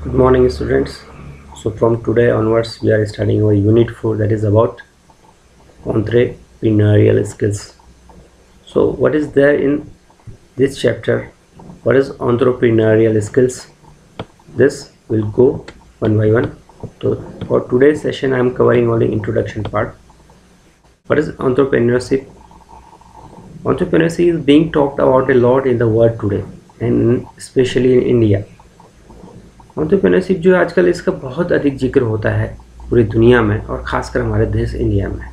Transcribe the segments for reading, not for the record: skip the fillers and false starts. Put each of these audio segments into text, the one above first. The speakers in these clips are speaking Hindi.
Good morning, students. So from today onwards, we are studying our unit 4, that is about entrepreneurial skills. So what is there in this chapter? What is entrepreneurial skills? This will go one by one. So for today's session, I am covering only introduction part. What is entrepreneurship? Entrepreneurship is being talked about a lot in the world today, and especially in India. Entrepreneurship जो है आजकल इसका बहुत अधिक जिक्र होता है पूरी दुनिया में और ख़ासकर हमारे देश इंडिया में।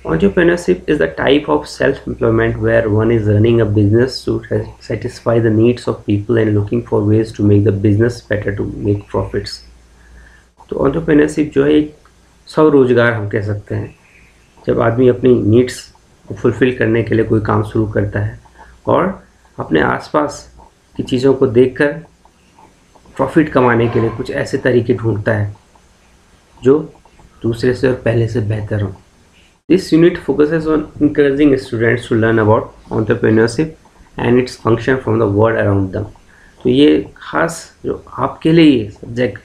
Entrepreneurship is the type of self employment where one is running a business to satisfy the needs of people and looking for ways to make the business better to make profits. तो एंटरप्रेन्योरशिप जो है एक स्वरोजगार हम कह सकते हैं, जब आदमी अपनी नीड्स को फुलफ़िल करने के लिए कोई काम शुरू करता है और अपने आसपास की चीज़ों को देखकर प्रॉफिट कमाने के लिए कुछ ऐसे तरीके ढूंढता है जो दूसरे से और पहले से बेहतर हो। This unit focuses on encouraging students to learn about entrepreneurship and its function from the world around them. तो ये खास जो आपके लिए ये सब्जेक्ट,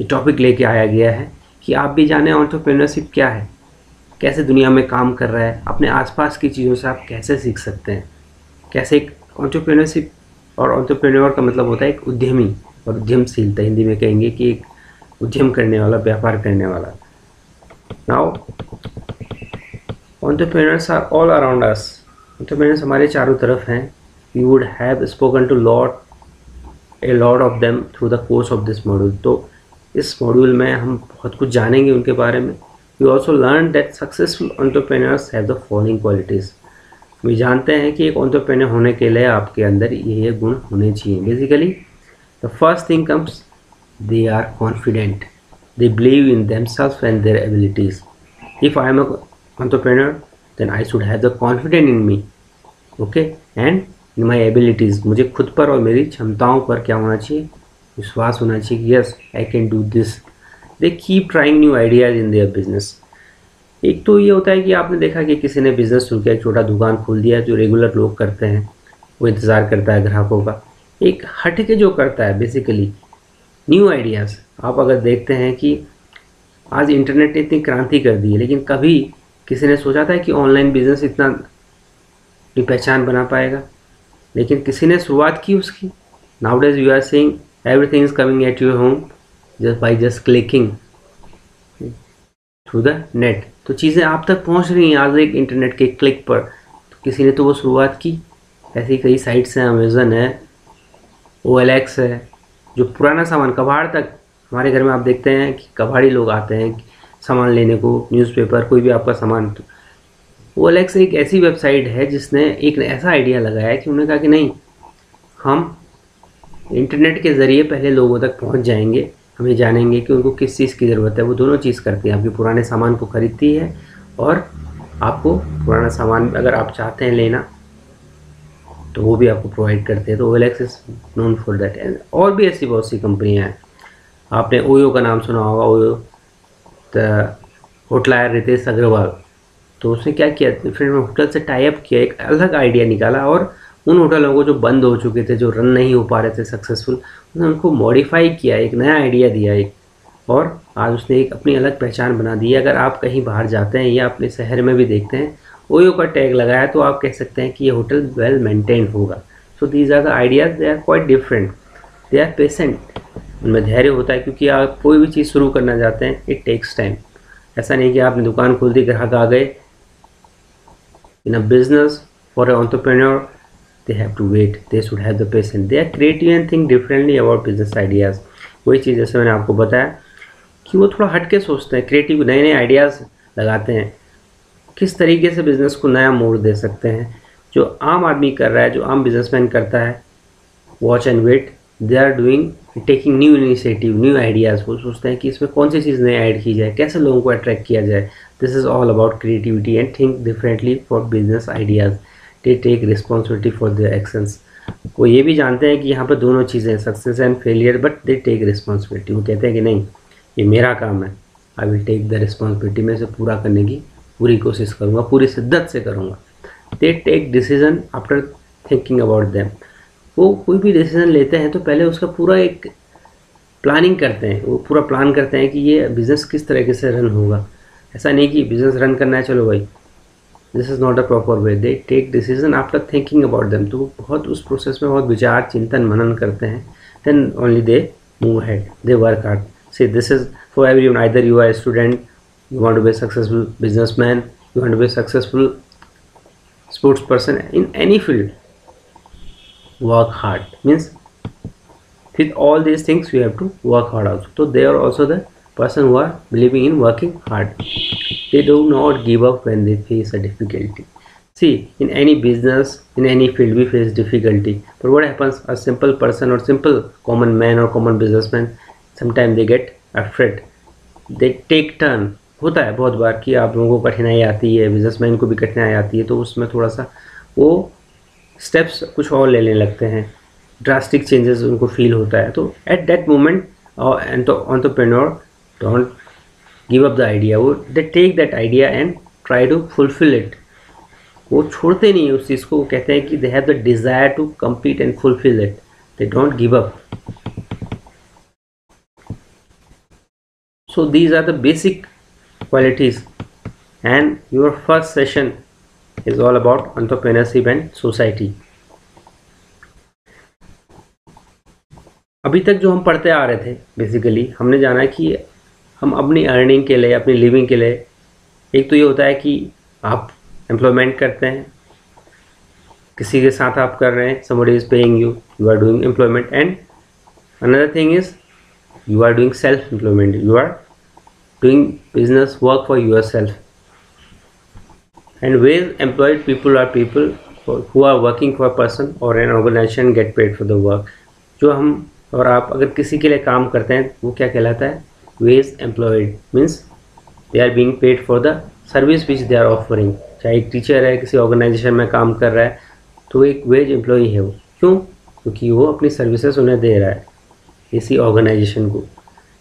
ये टॉपिक लेके आया गया है कि आप भी जानें एंटरप्रेन्योरशिप क्या है, कैसे दुनिया में काम कर रहा है, अपने आसपास की चीज़ों से आप कैसे सीख सकते हैं, कैसे एक एंटरप्रेन्योरशिप, और एंटरप्रेन्योर का मतलब होता है एक उद्यमी और उद्यमशीलता, हिंदी में कहेंगे कि एक उद्यम करने वाला, व्यापार करने वाला। Now entrepreneurs are all around us. Entrepreneurs हमारे चारों तरफ हैं। We would have spoken to a lot of them through the course of this module. तो इस मॉड्यूल में हम बहुत कुछ जानेंगे उनके बारे में। We also learn that successful entrepreneurs have the following qualities. हम जानते हैं कि एक एंटरप्रेन्योर होने के लिए आपके अंदर ये गुण होने चाहिए। Basically the first thing comes, they are confident, they believe in themselves and their abilities. If I am a entrepreneur, then I should have the confidence in me, okay, and in my abilities. मुझे खुद पर और मेरी क्षमताओं पर क्या होना चाहिए, विश्वास होना चाहिए कि yes, I can do this. They keep trying new ideas in their business. एक तो ये होता है कि आपने देखा कि किसी ने बिजनेस शुरू किया, छोटा दुकान खोल दिया, जो रेगुलर लोग करते हैं, वो इंतज़ार करता है ग्राहकों का। एक हटके जो करता है बेसिकली न्यू आइडियाज़। आप अगर देखते हैं कि आज इंटरनेट ने इतनी क्रांति कर दी है, लेकिन कभी किसी ने सोचा था कि ऑनलाइन बिजनेस इतना अपनी पहचान बना पाएगा, लेकिन किसी ने शुरुआत की उसकी। Nowadays you are seeing everything is coming at your home just by just clicking through the net. तो चीज़ें आप तक पहुंच रही हैं आज एक इंटरनेट के क्लिक पर। तो किसी ने तो वो शुरुआत की। ऐसी कई साइट्स हैं, अमेज़न है, OLX है, जो पुराना सामान कबाड़ तक, हमारे घर में आप देखते हैं कि कबाड़ी लोग आते हैं सामान लेने को, न्यूज़पेपर, कोई भी आपका सामान। तो OLX एक ऐसी वेबसाइट है जिसने एक ऐसा आइडिया लगाया है कि उन्होंने कहा कि नहीं, हम इंटरनेट के ज़रिए पहले लोगों तक पहुंच जाएंगे, हमें जानेंगे कि उनको किस चीज़ की ज़रूरत है। वो दोनों चीज़ करती है, आपके पुराने सामान को खरीदती है और आपको पुराना सामान अगर आप चाहते हैं लेना तो वो भी आपको प्रोवाइड करते हैं। तो OLX is known for that. And और भी ऐसी बहुत सी कंपनियां हैं। आपने ओयो का नाम सुना होगा, ओयो द होटलायर रितेश अग्रवाल। तो उसने क्या किया, डिफरेंट होटल से टाई अप किया, एक अलग आइडिया निकाला और उन होटलों को जो बंद हो चुके थे, जो रन नहीं हो पा रहे थे सक्सेसफुल, उसने उनको मॉडिफाई किया, एक नया आइडिया दिया एक, और आज उसने एक अपनी अलग पहचान बना दी है। अगर आप कहीं बाहर जाते हैं या अपने शहर में भी देखते हैं ओयो का टैग लगाया, तो आप कह सकते हैं कि ये होटल वेल मेंटेन्ड होगा। So these are the ideas, they are quite different, they are patient. उनमें धैर्य होता है, क्योंकि आप कोई भी चीज़ शुरू करना चाहते हैं, इट टेक्स टाइम। ऐसा नहीं कि आपने दुकान खोल दी, ग्राहक आ गए। In a business for a entrepreneur they have to wait, they should have the patient, they are creative and think differently about business ideas. वही चीज़ जैसे मैंने आपको बताया कि वो थोड़ा हट के सोचते हैं, क्रिएटिव नए नए आइडियाज़ लगाते हैं, किस तरीके से बिज़नेस को नया मोड़ दे सकते हैं। जो आम आदमी कर रहा है, जो आम बिजनेसमैन करता है, watch and wait, they are doing taking new initiative, new ideas. वो सोचते हैं कि इसमें कौन सी चीज़ नई ऐड की जाए, कैसे लोगों को अट्रैक्ट किया जाए। This is all about creativity and think differently for business ideas. They take responsibility for their actions. वो ये भी जानते हैं कि यहाँ पर दोनों चीज़ें, success and failure, but they take responsibility. वो कहते हैं कि नहीं, ये मेरा काम है, I will take the responsibility, मैं इसे पूरा करने की पूरी कोशिश करूँगा, पूरी शिद्दत से करूँगा। They take decision after thinking about them. वो कोई भी डिसीजन लेते हैं तो पहले उसका पूरा एक प्लानिंग करते हैं, वो पूरा प्लान करते हैं कि ये बिज़नेस किस तरीके से रन होगा। ऐसा नहीं कि बिज़नेस रन करना है चलो भाई, this is not a proper way. They take decision after thinking about them. तो वो बहुत उस प्रोसेस में बहुत विचार चिंतन मनन करते हैं, then only they move ahead, they work hard. See this is for everyone, either you are student, you want to be a successful businessman, you want to be a successful sports person, in any field work hard means with all these things you have to work hard also. So they are also the person who are believing in working hard. They do not give up when they face a difficulty. See, in any business, in any field we face difficulty, but what happens, a simple person or simple common man or common businessman, sometimes they get afraid, they take turn। होता है बहुत बार कि आप लोगों को कठिनाई आती है, बिजनेसमैन को भी कठिनाई आती है, तो उसमें थोड़ा सा वो स्टेप्स कुछ और लेने लगते हैं, ड्रास्टिक चेंजेस उनको फील होता है। तो at that moment entrepreneur don't give up the idea, वो they take that idea and try to fulfil it. वो छोड़ते नहीं है उस चीज़ को, वो कहते हैं कि they have the desire to complete and fulfil it, they don't give up. So these are the basic qualities, and your first session is all about entrepreneurship and society। अभी तक जो हम पढ़ते आ रहे थे, बेसिकली हमने जाना कि हम अपनी अर्निंग के लिए, अपनी लिविंग के लिए, एक तो ये होता है कि आप एम्प्लॉयमेंट करते हैं, किसी के साथ आप कर रहे हैं, somebody is paying you, you are doing employment, and another thing is you are doing self employment, you are doing business work for yourself। and where employed people are people who are working for a person or an organization get paid for the work। जो हम और आप अगर किसी के लिए काम करते हैं वो क्या कहलाता है, wage employed, means they are being paid for the service which they are offering. चाहे एक टीचर है, किसी ऑर्गेनाइजेशन में काम कर रहा है, तो एक वेज एम्प्लॉई है वो। क्यों? क्योंकि वो अपनी सर्विसेज उन्हें दे रहा है इसी ऑर्गेनाइजेशन को।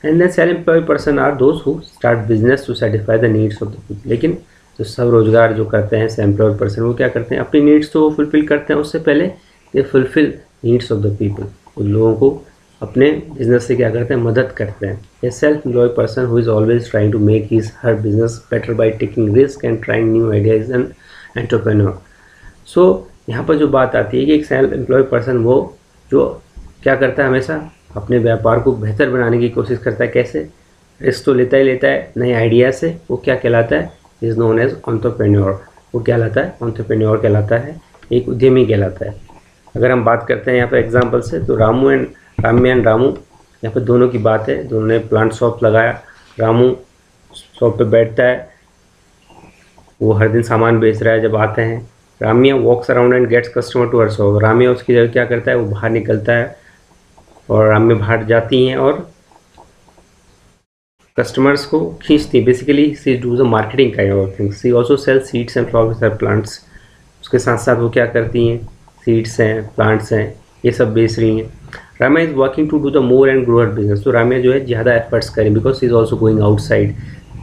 And then self employed person are those who start business to satisfy the needs of the people. लेकिन जो सब रोजगार जो करते हैं सेल्फ एम्प्लॉयड पर्सन, वो क्या करते हैं, अपनी नीड्स तो वो फुलफिल करते हैं, उससे पहले they fulfil needs of the people. उन लोगों को अपने बिजनेस से क्या करते हैं, मदद करते हैं। A self employed person who is always trying to make his her business better by taking risk and trying new ideas and entrepreneur. So यहाँ पर जो बात आती है कि एक सेल्फ एम्प्लॉयड पर्सन वो जो क्या करता है, हमेशा अपने व्यापार को बेहतर बनाने की कोशिश करता है। कैसे? रिस्क तो लेता ही लेता है नए आइडिया से। वो क्या कहलाता है, इज़ नोन एज एंटरप्रेन्योर। वो क्या कहलाता है, एंटरप्रेन्योर कहलाता है, एक उद्यमी कहलाता है। अगर हम बात करते हैं यहाँ पर एग्जाम्पल से, तो राम्या एंड रामू, यहाँ पर दोनों की बात है। दोनों ने प्लांट शॉप लगाया। रामू शॉप पे बैठता है, वो हर दिन सामान बेच रहा है। जब आते हैं, Ramya walks around and gets customer to her shop. Ramya उसकी जगह क्या करता है, वो बाहर निकलता है और राम्या बाहर जाती हैं और कस्टमर्स को खींचती है। Basically she do the marketing kind of things. She also sell seeds and flowers and plants. उसके साथ साथ वो क्या करती हैं, सीड्स हैं, प्लांट्स हैं, ये सब बेच रही हैं। Ramya is working to do the more and grow her business. तो राम्या जो है ज़्यादा एफर्ट्स करें, because she is also going outside.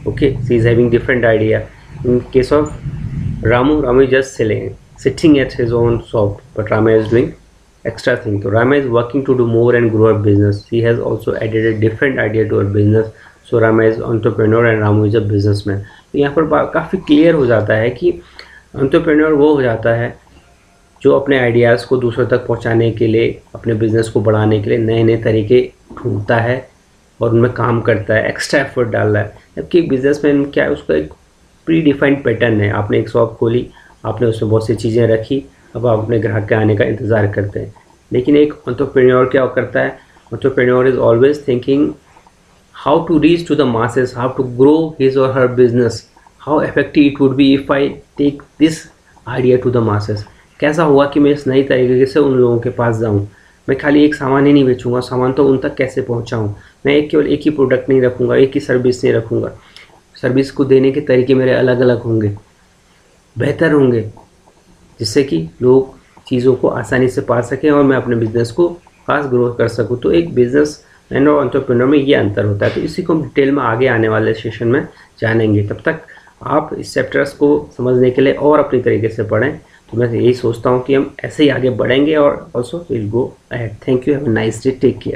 Okay, she is having different idea. In case of Ramu is just selling, sitting at his own shop, but Ramya is doing extra thing। So Rama is working to do more and grow her business. She has also added a different idea to her business. So Rama is entrepreneur and Ramu is a businessman। तो यहाँ पर काफ़ी क्लियर हो जाता है कि entrepreneur वो हो जाता है जो अपने आइडियाज़ को दूसरों तक पहुँचाने के लिए, अपने बिजनेस को बढ़ाने के लिए नए नए तरीके ढूंढता है और उनमें काम करता है, एक्स्ट्रा एफर्ट डाल रहा है। जबकि एक बिजनेसमैन क्या है, उसका एक प्री डिफाइंड पैटर्न है। आपने एक शॉप खोली, आपने उसमें बहुत सी चीज़ें रखी, अब आप अपने ग्राहक के आने का इंतज़ार करते हैं। लेकिन एक एंटरप्रेन्योर क्या करता है, entrepreneur is always thinking how to reach to the masses, how to grow his और her business, how effective it would be if I take this idea to the masses. कैसा हुआ कि मैं इस नई तरीके से उन लोगों के पास जाऊँ। मैं खाली एक सामान ही नहीं बेचूंगा, सामान तो उन तक कैसे पहुँचाऊँ। मैं केवल एक ही प्रोडक्ट नहीं रखूँगा, एक ही सर्विस नहीं रखूँगा। सर्विस को देने के तरीके मेरे अलग अलग होंगे, बेहतर होंगे, जिससे कि लोग चीज़ों को आसानी से पा सकें और मैं अपने बिज़नेस को फास्ट ग्रो कर सकूं। तो एक बिज़नेस मैन और एंटरप्रेन्योर में ये अंतर होता है। तो इसी को हम डिटेल में आगे आने वाले सेशन में जानेंगे। तब तक आप इस चैप्टर्स को समझने के लिए और अपनी तरीके से पढ़ें। तो मैं यही सोचता हूँ कि हम ऐसे ही आगे बढ़ेंगे और also will go ahead. Thank you, have a nice day, take care.